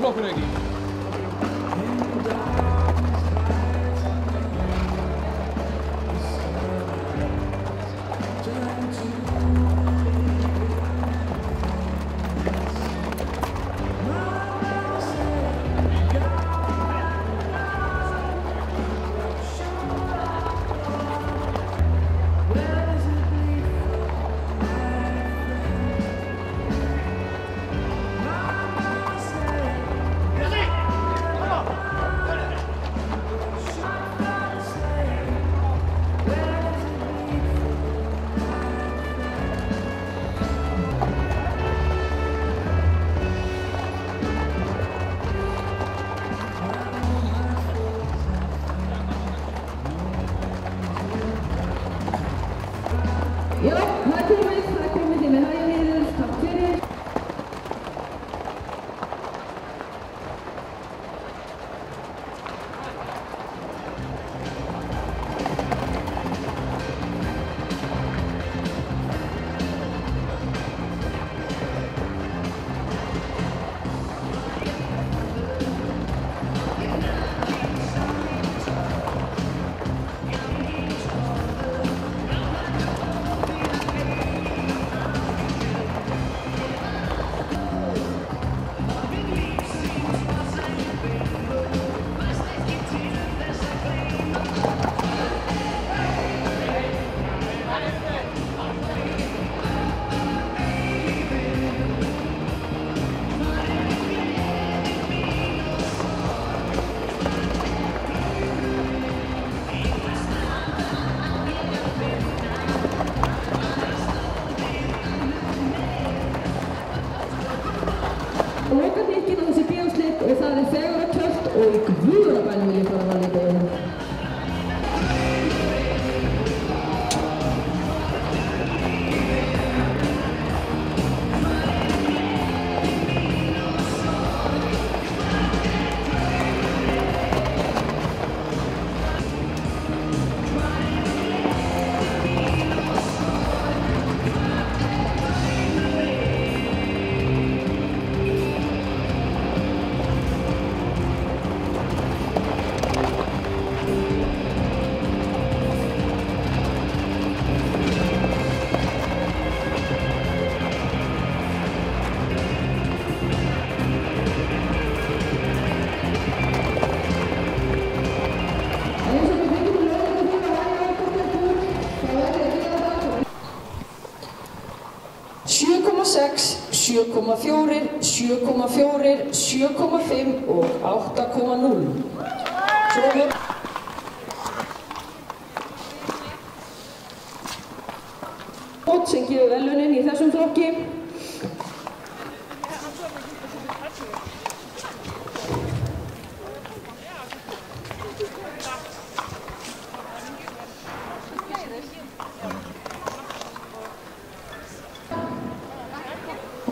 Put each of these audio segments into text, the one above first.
flokkur ekki. Já, það er komið þið með hægja niður, takk fyrir. Loka hnykkinn á þessi bíóslit og það er þegar að kjöld og í guðurabænum vil ég fara að líka um. Sex, 7,4, 7,4, 7,5 og 8,0. Svo sem gefur verðlaunin í þessum flokki.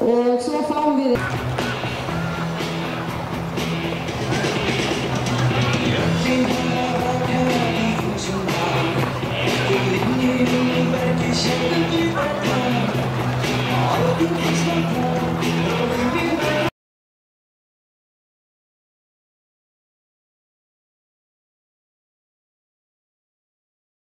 Og svo fáum við